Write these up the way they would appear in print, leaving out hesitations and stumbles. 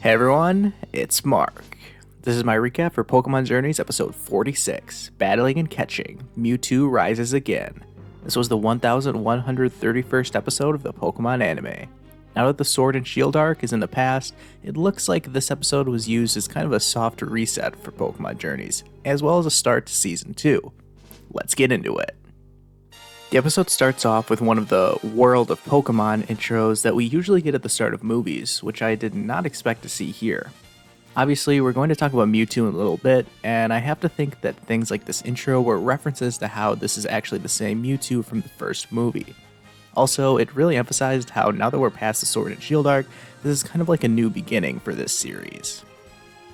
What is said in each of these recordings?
Hey everyone, it's Mark. This is my recap for Pokémon Journeys episode 46, Battling and Catching, Mewtwo Rises Again. This was the 1131st episode of the Pokémon anime. Now that the Sword and Shield arc is in the past, it looks like this episode was used as kind of a soft reset for Pokémon Journeys, as well as a start to Season 2. Let's get into it. The episode starts off with one of the World of Pokémon intros that we usually get at the start of movies, which I did not expect to see here. Obviously, we're going to talk about Mewtwo in a little bit, and I have to think that things like this intro were references to how this is actually the same Mewtwo from the first movie. Also, it really emphasized how now that we're past the Sword and Shield arc, this is kind of like a new beginning for this series.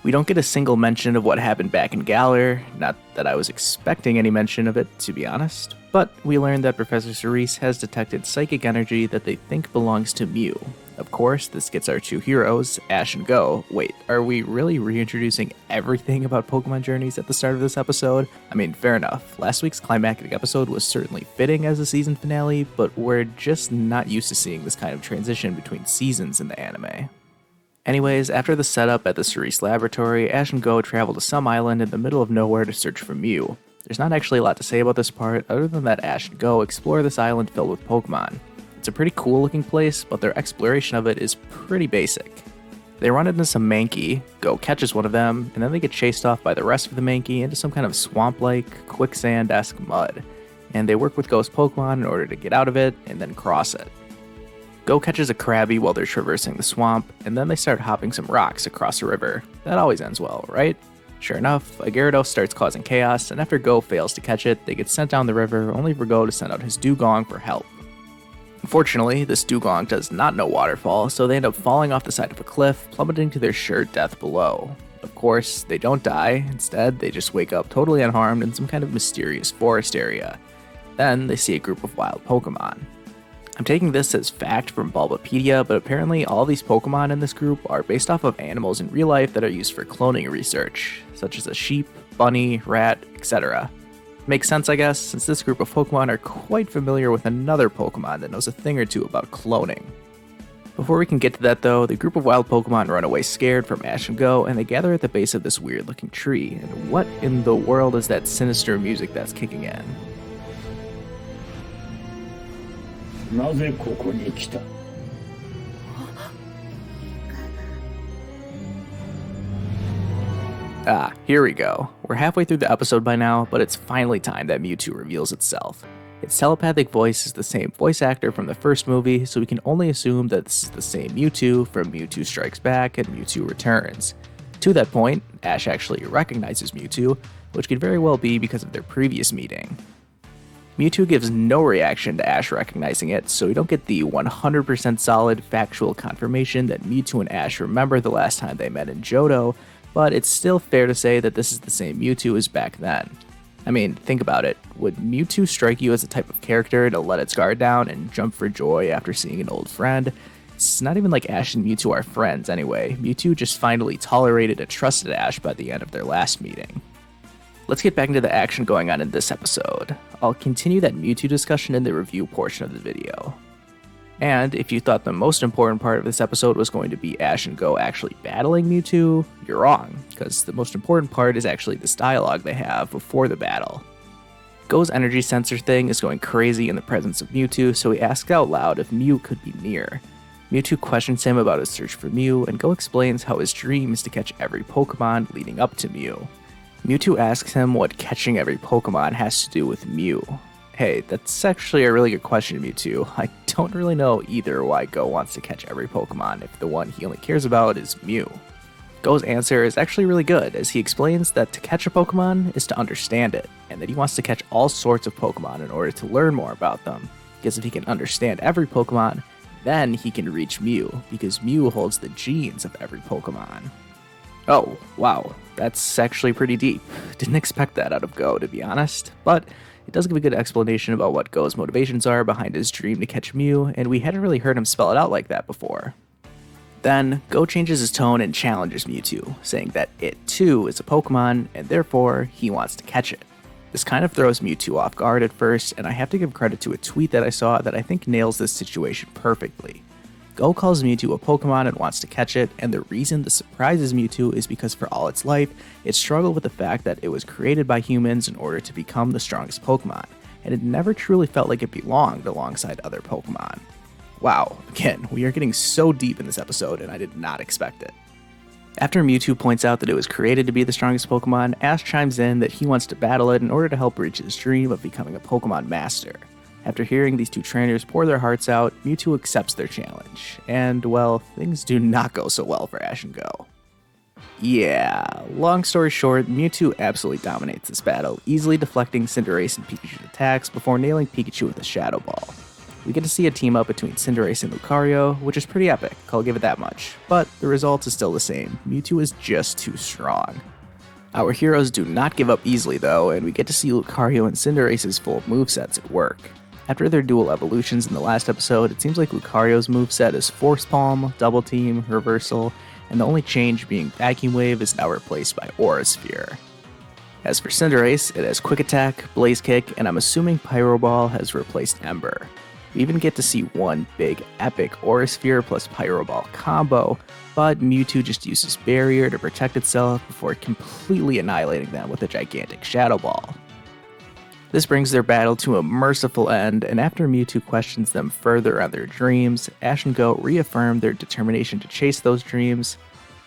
We don't get a single mention of what happened back in Galar, not that I was expecting any mention of it, to be honest, but we learned that Professor Cinderace has detected psychic energy that they think belongs to Mew. Of course, this gets our two heroes, Ash and Go. Wait, are we really reintroducing everything about Pokemon Journeys at the start of this episode? I mean, fair enough. Last week's climactic episode was certainly fitting as a season finale, but we're just not used to seeing this kind of transition between seasons in the anime. Anyways, after the setup at the Cinderace laboratory, Ash and Go travel to some island in the middle of nowhere to search for Mew. There's not actually a lot to say about this part, other than that Ash and Go explore this island filled with Pokemon. It's a pretty cool looking place, but their exploration of it is pretty basic. They run into some Mankey, Go catches one of them, and then they get chased off by the rest of the Mankey into some kind of swamp-like, quicksand-esque mud, and they work with Go's Pokemon in order to get out of it and then cross it. Go catches a Krabby while they're traversing the swamp, and then they start hopping some rocks across a river. That always ends well, right? Sure enough, a Gyarados starts causing chaos, and after Go fails to catch it, they get sent down the river, only for Go to send out his Dugong for help. Unfortunately, this Dugong does not know waterfall, so they end up falling off the side of a cliff, plummeting to their sure death below. Of course, they don't die, instead they just wake up totally unharmed in some kind of mysterious forest area. Then they see a group of wild Pokemon. I'm taking this as fact from Bulbapedia, but apparently all these Pokemon in this group are based off of animals in real life that are used for cloning research, such as a sheep, bunny, rat, etc. Makes sense, I guess, since this group of Pokemon are quite familiar with another Pokemon that knows a thing or two about cloning. Before we can get to that though, the group of wild Pokemon run away scared from Ash and Go, and they gather at the base of this weird looking tree, and what in the world is that sinister music that's kicking in? なぜここに来た? Ah, here we go. We're halfway through the episode by now, but it's finally time that Mewtwo reveals itself. Its telepathic voice is the same voice actor from the first movie, so we can only assume that this is the same Mewtwo from Mewtwo Strikes Back and Mewtwo Returns. To that point, Ash actually recognizes Mewtwo, which could very well be because of their previous meeting. Mewtwo gives no reaction to Ash recognizing it, so we don't get the 100% solid factual confirmation that Mewtwo and Ash remember the last time they met in Johto, but it's still fair to say that this is the same Mewtwo as back then. I mean, think about it. Would Mewtwo strike you as a type of character to let its guard down and jump for joy after seeing an old friend? It's not even like Ash and Mewtwo are friends anyway. Mewtwo just finally tolerated and trusted Ash by the end of their last meeting. Let's get back into the action going on in this episode. I'll continue that Mewtwo discussion in the review portion of the video. And if you thought the most important part of this episode was going to be Ash and Go actually battling Mewtwo, you're wrong, because the most important part is actually this dialogue they have before the battle. Go's energy sensor thing is going crazy in the presence of Mewtwo, so he asks out loud if Mew could be near. Mewtwo questions him about his search for Mew, and Go explains how his dream is to catch every Pokemon leading up to Mew. Mewtwo asks him what catching every Pokemon has to do with Mew. Hey, that's actually a really good question, Mewtwo. I don't really know either why Go wants to catch every Pokemon if the one he only cares about is Mew. Go's answer is actually really good, as he explains that to catch a Pokemon is to understand it, and that he wants to catch all sorts of Pokemon in order to learn more about them, because if he can understand every Pokemon, then he can reach Mew, because Mew holds the genes of every Pokemon. Oh, wow, that's actually pretty deep. Didn't expect that out of Go, to be honest, but it does give a good explanation about what Go's motivations are behind his dream to catch Mew, and we hadn't really heard him spell it out like that before. Then, Go changes his tone and challenges Mewtwo, saying that it too is a Pokemon, and therefore, he wants to catch it. This kind of throws Mewtwo off guard at first, and I have to give credit to a tweet that I saw that I think nails this situation perfectly. Go calls Mewtwo a Pokemon and wants to catch it, and the reason this surprises Mewtwo is because for all its life, it struggled with the fact that it was created by humans in order to become the strongest Pokemon, and it never truly felt like it belonged alongside other Pokemon. Wow, again, we are getting so deep in this episode, and I did not expect it. After Mewtwo points out that it was created to be the strongest Pokemon, Ash chimes in that he wants to battle it in order to help reach his dream of becoming a Pokemon Master. After hearing these two trainers pour their hearts out, Mewtwo accepts their challenge, and, well, things do not go so well for Ash and Go. Yeah, long story short, Mewtwo absolutely dominates this battle, easily deflecting Cinderace and Pikachu's attacks before nailing Pikachu with a Shadow Ball. We get to see a team up between Cinderace and Lucario, which is pretty epic, I'll give it that much, but the result is still the same. Mewtwo is just too strong. Our heroes do not give up easily though, and we get to see Lucario and Cinderace's full movesets at work. After their dual evolutions in the last episode, it seems like Lucario's moveset is Force Palm, Double Team, Reversal, and the only change being Vacuum Wave is now replaced by Aura Sphere. As for Cinderace, it has Quick Attack, Blaze Kick, and I'm assuming Pyro Ball has replaced Ember. We even get to see one big epic Aura Sphere plus Pyro Ball combo, but Mewtwo just uses Barrier to protect itself before completely annihilating them with a gigantic Shadow Ball. This brings their battle to a merciful end, and after Mewtwo questions them further on their dreams, Ash and Go reaffirm their determination to chase those dreams.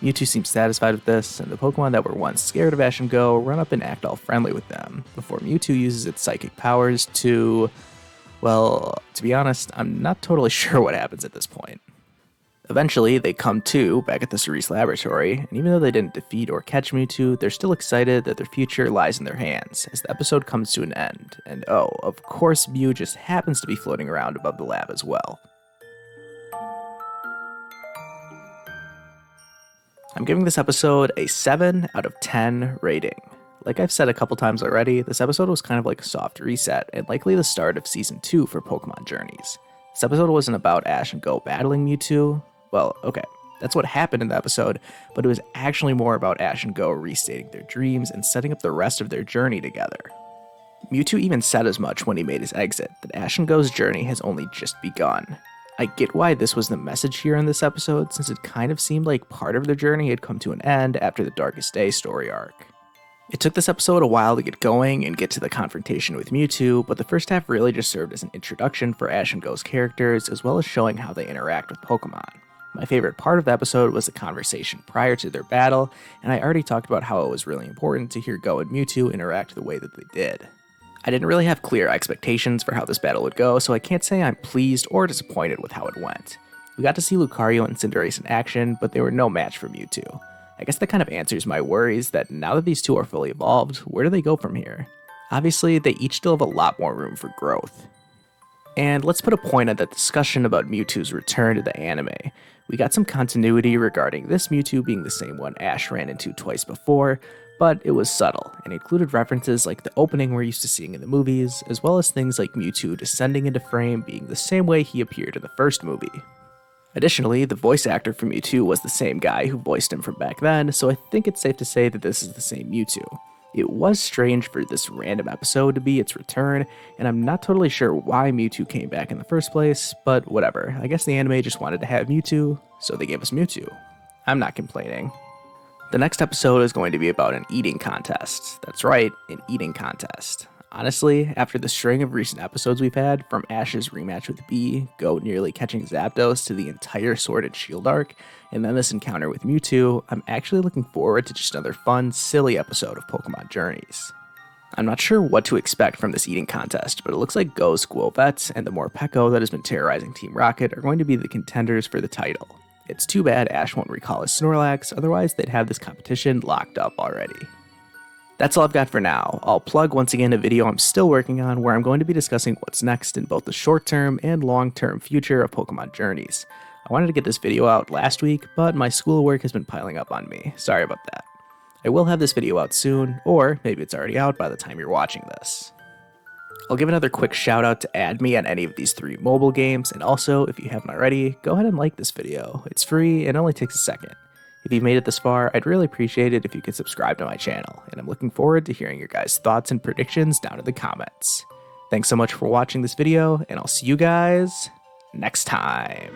Mewtwo seems satisfied with this, and the Pokemon that were once scared of Ash and Go run up and act all friendly with them, before Mewtwo uses its psychic powers to... well, to be honest, I'm not totally sure what happens at this point. Eventually, they come to back at the Cerise laboratory, and even though they didn't defeat or catch Mewtwo, they're still excited that their future lies in their hands, as the episode comes to an end, and oh, of course Mew just happens to be floating around above the lab as well. I'm giving this episode a 7 out of 10 rating. Like I've said a couple times already, this episode was kind of like a soft reset, and likely the start of Season 2 for Pokémon Journeys. This episode wasn't about Ash and Go battling Mewtwo. Well, okay, that's what happened in the episode, but it was actually more about Ash and Go restating their dreams and setting up the rest of their journey together. Mewtwo even said as much when he made his exit, that Ash and Go's journey has only just begun. I get why this was the message here in this episode, since it kind of seemed like part of their journey had come to an end after the Darkest Day story arc. It took this episode a while to get going and get to the confrontation with Mewtwo, but the first half really just served as an introduction for Ash and Go's characters, as well as showing how they interact with Pokemon. My favorite part of the episode was the conversation prior to their battle, and I already talked about how it was really important to hear Go and Mewtwo interact the way that they did. I didn't really have clear expectations for how this battle would go, so I can't say I'm pleased or disappointed with how it went. We got to see Lucario and Cinderace in action, but they were no match for Mewtwo. I guess that kind of answers my worries that now that these two are fully evolved, where do they go from here? Obviously, they each still have a lot more room for growth. And let's put a point on that discussion about Mewtwo's return to the anime. We got some continuity regarding this Mewtwo being the same one Ash ran into twice before, but it was subtle, and included references like the opening we're used to seeing in the movies, as well as things like Mewtwo descending into frame being the same way he appeared in the first movie. Additionally, the voice actor for Mewtwo was the same guy who voiced him from back then, so I think it's safe to say that this is the same Mewtwo. It was strange for this random episode to be its return, and I'm not totally sure why Mewtwo came back in the first place, but whatever. I guess the anime just wanted to have Mewtwo, so they gave us Mewtwo. I'm not complaining. The next episode is going to be about an eating contest. That's right, an eating contest. Honestly, after the string of recent episodes we've had, from Ash's rematch with Bee, Go nearly catching Zapdos, to the entire Sword and Shield arc, and then this encounter with Mewtwo, I'm actually looking forward to just another fun, silly episode of Pokémon Journeys. I'm not sure what to expect from this eating contest, but it looks like Go's Squilvets and the Morpeko that has been terrorizing Team Rocket are going to be the contenders for the title. It's too bad Ash won't recall his Snorlax, otherwise they'd have this competition locked up already. That's all I've got for now. I'll plug once again a video I'm still working on where I'm going to be discussing what's next in both the short-term and long-term future of Pokémon Journeys. I wanted to get this video out last week, but my schoolwork has been piling up on me. Sorry about that. I will have this video out soon, or maybe it's already out by the time you're watching this. I'll give another quick shout out to add me on any of these 3 mobile games, and also, if you haven't already, go ahead and like this video. It's free and only takes a second. If you've made it this far, I'd really appreciate it if you could subscribe to my channel, and I'm looking forward to hearing your guys' thoughts and predictions down in the comments. Thanks so much for watching this video, and I'll see you guys next time.